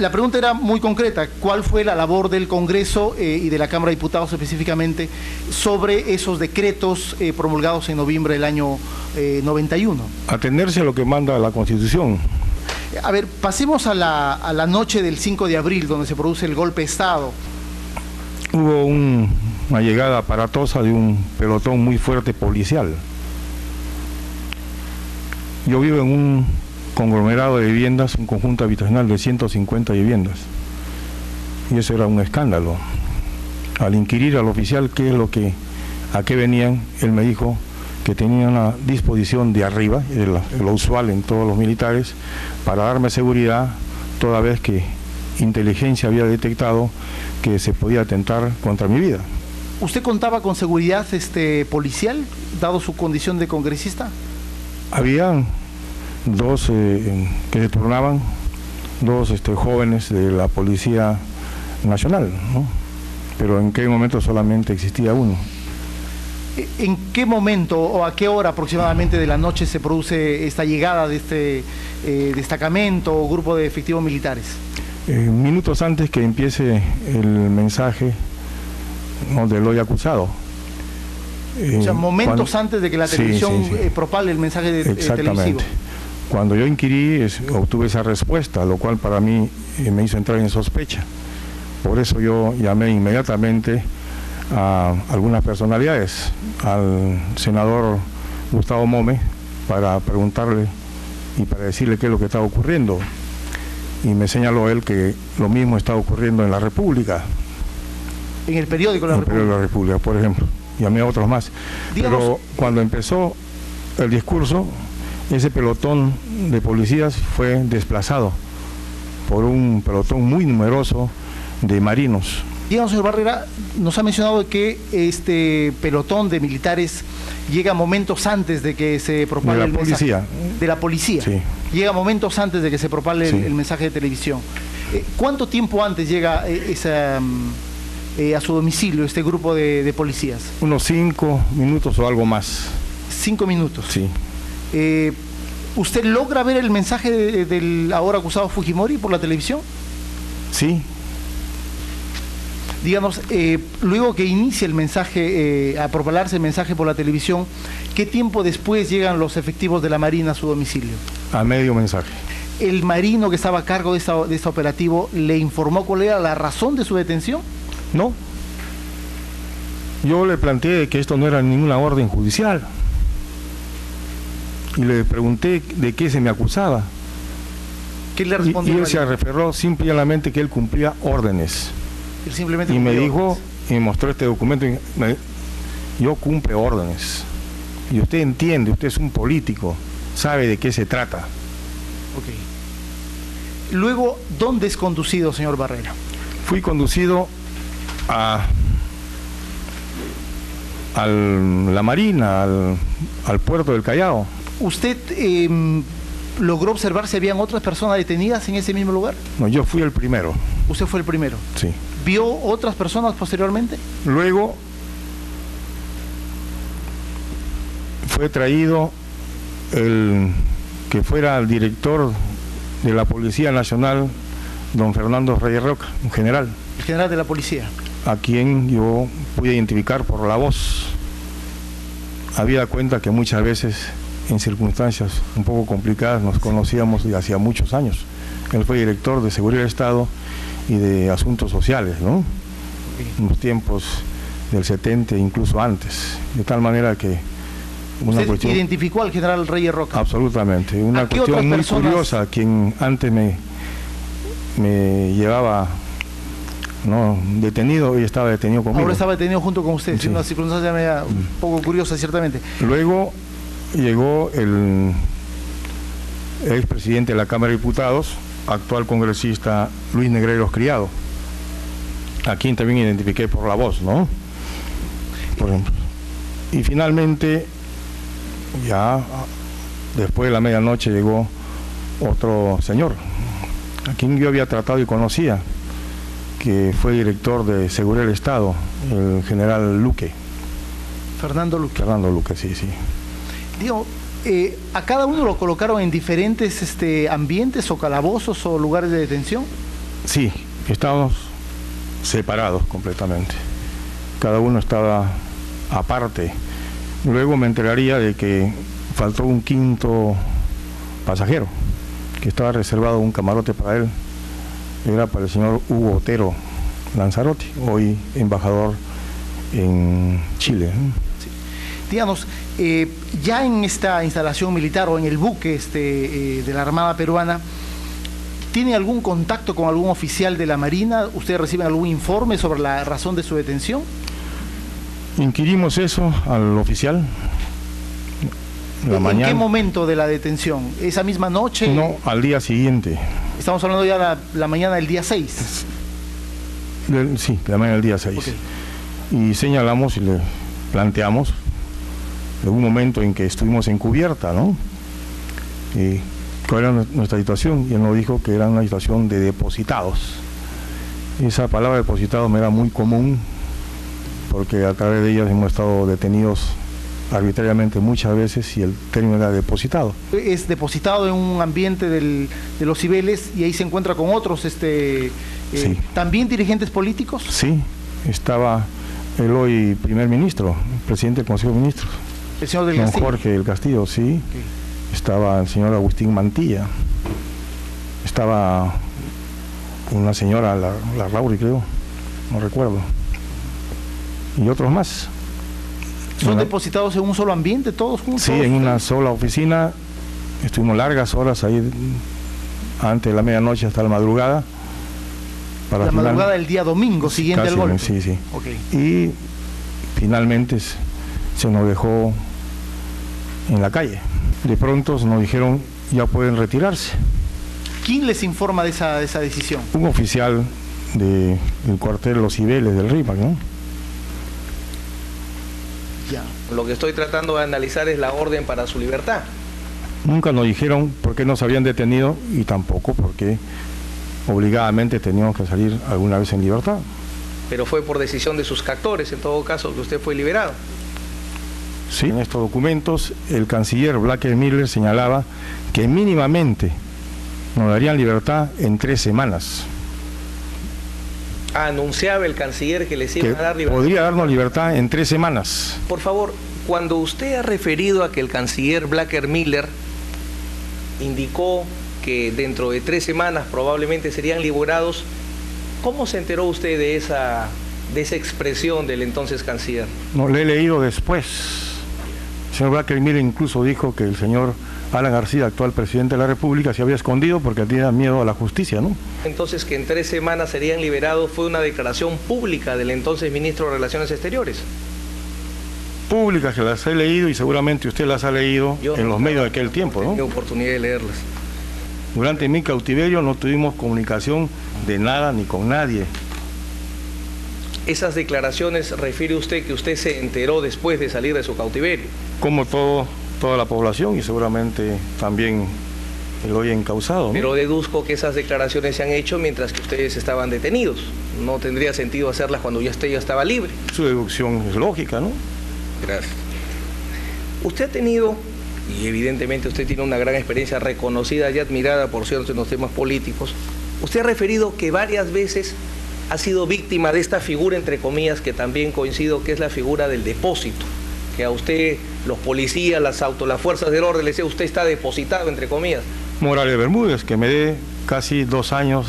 La pregunta era muy concreta. ¿Cuál fue la labor del Congreso y de la Cámara de Diputados específicamente sobre esos decretos promulgados en noviembre del año 91? Atenerse a lo que manda la Constitución. A ver, pasemos a la noche del 5 de abril, donde se produce el golpe de Estado. Hubo una llegada aparatosa de un pelotón muy fuerte policial. Yo vivo en un conglomerado de viviendas, un conjunto habitacional de 150 viviendas. Y eso era un escándalo. Al inquirir al oficial a qué venían, él me dijo que tenía una disposición de arriba, lo usual en todos los militares, para darme seguridad, toda vez que inteligencia había detectado que se podía atentar contra mi vida. ¿Usted contaba con seguridad policial, dado su condición de congresista? Había dos que se turnaban, dos jóvenes de la Policía Nacional, ¿no? Pero en aquel momento solamente existía uno. ¿En qué momento o a qué hora aproximadamente de la noche se produce esta llegada de este destacamento o grupo de efectivos militares? Minutos antes que empiece el mensaje, ¿no?, del hoy acusado. O sea, momentos antes de que la televisión propale el mensaje televisivo. Cuando yo inquirí, obtuve esa respuesta, lo cual para mí me hizo entrar en sospecha. Por eso yo llamé inmediatamente a algunas personalidades, al senador Gustavo Mome, para preguntarle y para decirle qué es lo que estaba ocurriendo. Y me señaló él que lo mismo está ocurriendo en la República. En el periódico de la República. En el periódico de la República, por ejemplo. Llamé a otros más. Digamos, pero cuando empezó el discurso, ese pelotón de policías fue desplazado por un pelotón muy numeroso de marinos. Digamos, señor Barrera, nos ha mencionado que este pelotón de militares llega momentos antes de que se propale el mensaje. De la policía. Sí. Llega momentos antes de que se propale el mensaje de televisión. ¿Cuánto tiempo antes llega a su domicilio este grupo de policías? Unos 5 minutos o algo más. 5 minutos. Sí. ¿Usted logra ver el mensaje del ahora acusado Fujimori por la televisión? Sí. Digamos, luego que inicia el mensaje, a propalarse el mensaje por la televisión, ¿qué tiempo después llegan los efectivos de la Marina a su domicilio? A medio mensaje. ¿El marino que estaba a cargo de este operativo le informó cuál era la razón de su detención? No. Yo le planteé que esto no era ninguna orden judicial. Y le pregunté de qué se me acusaba. ¿Qué le respondió? Y él se referró simplemente que él cumplía órdenes. Él simplemente y me dijo, órdenes. y me mostró este documento, yo cumple órdenes. Y usted entiende, usted es un político, sabe de qué se trata. Ok. Luego, ¿dónde es conducido, señor Barrera? Fui conducido a la Marina, al puerto del Callao. ¿Usted logró observar si habían otras personas detenidas en ese mismo lugar? No, yo fui el primero. ¿Usted fue el primero? Sí. ¿Vio otras personas posteriormente? Luego fue traído el que fuera el director de la Policía Nacional, don Fernando Reyes Roca, un general. El general de la policía. A quien yo pude identificar por la voz. Habida cuenta que muchas veces, en circunstancias un poco complicadas, nos conocíamos de hacía muchos años. Él fue director de Seguridad del Estado y de Asuntos Sociales, ¿no? En los tiempos del 70 e incluso antes. De tal manera que una cuestión... ¿Identificó al general Reyes Roca? Absolutamente. Una cuestión muy curiosa, quien antes me llevaba, ¿no?, detenido, y estaba detenido conmigo. Ahora estaba detenido junto con usted, sí. Una circunstancia media, un poco curiosa, ciertamente. Luego llegó el expresidente de la Cámara de Diputados, actual congresista Luis Negreiros Criado, a quien también identifiqué por la voz, ¿no? Por ejemplo. Y finalmente, ya después de la medianoche, llegó otro señor, a quien yo había tratado y conocía, que fue director de Seguridad del Estado, el general Luque. Fernando Luque. Fernando Luque, sí, sí. Digo, ¿a cada uno lo colocaron en diferentes ambientes o calabozos o lugares de detención? Sí, estábamos separados completamente. Cada uno estaba aparte. Luego me enteraría de que faltó un quinto pasajero, que estaba reservado un camarote para él. Era para el señor Hugo Otero Lanzarote, hoy embajador en Chile. Sí. Díganos, ya en esta instalación militar o en el buque de la Armada Peruana, ¿tiene algún contacto con algún oficial de la Marina? ¿Ustedes reciben algún informe sobre la razón de su detención? Inquirimos eso al oficial. ¿En qué momento de la detención? ¿Esa misma noche? No, al día siguiente. Estamos hablando ya la mañana del día 6. Sí, la mañana del día 6. Okay. Y señalamos y le planteamos de un momento en que estuvimos en cubierta, ¿no? Y cuál era nuestra situación, y él nos dijo que era una situación de depositados. Esa palabra depositados me era muy común, porque a través de ellas hemos estado detenidos arbitrariamente muchas veces y el término era depositado. Es depositado en un ambiente de los Cibeles y ahí se encuentra con otros, sí. ¿También dirigentes políticos? Sí, estaba el hoy primer ministro, presidente del Consejo de Ministros. El señor del Don Castillo. Jorge del Castillo, sí. Okay. Estaba el señor Agustín Mantilla. Estaba una señora, la Rauri creo, no recuerdo. Y otros más. ¿Son depositados en un solo ambiente todos juntos? Sí, en una sola oficina. Estuvimos largas horas ahí, antes de la medianoche hasta la madrugada. La madrugada del día domingo siguiente al golpe. Sí, sí. Okay. Y finalmente se nos dejó en la calle. De pronto nos dijeron, ya pueden retirarse. ¿Quién les informa de esa decisión? Un oficial del cuartel Los Cibeles del RIMAC, ¿no? Ya. Lo que estoy tratando de analizar es la orden para su libertad. Nunca nos dijeron por qué nos habían detenido y tampoco por qué obligadamente teníamos que salir alguna vez en libertad. Pero fue por decisión de sus captores, en todo caso, que usted fue liberado. Sí, en estos documentos el canciller Blacker Miller señalaba que mínimamente nos darían libertad en 3 semanas. Anunciaba el canciller que les iban a dar libertad. Podría darnos libertad en 3 semanas. Por favor, cuando usted ha referido a que el canciller Blacker Miller indicó que dentro de 3 semanas probablemente serían liberados, ¿cómo se enteró usted de esa expresión del entonces canciller? No, le he leído después. El señor Blacker Miller incluso dijo que el señor Alan García, actual presidente de la República, se había escondido porque tenía miedo a la justicia, ¿no? Entonces, que en 3 semanas serían liberados fue una declaración pública del entonces ministro de Relaciones Exteriores. Públicas, que las he leído y seguramente usted las ha leído en los medios de aquel tiempo, ¿no? Tengo oportunidad de leerlas. Durante mi cautiverio no tuvimos comunicación de nada ni con nadie. Esas declaraciones, refiere usted que usted se enteró después de salir de su cautiverio. Como toda la población y seguramente también el hoy encausado, ¿no? Pero deduzco que esas declaraciones se han hecho mientras que ustedes estaban detenidos. No tendría sentido hacerlas cuando usted ya estaba libre. Su deducción es lógica, ¿no? Gracias. Usted ha tenido, y evidentemente usted tiene una gran experiencia reconocida y admirada, por cierto, en los temas políticos, usted ha referido que varias veces ha sido víctima de esta figura, entre comillas, que también coincido que es la figura del depósito, que a usted, los policías, las fuerzas del orden, le decía, usted está depositado, entre comillas. Morales Bermúdez, que me dé casi 2 años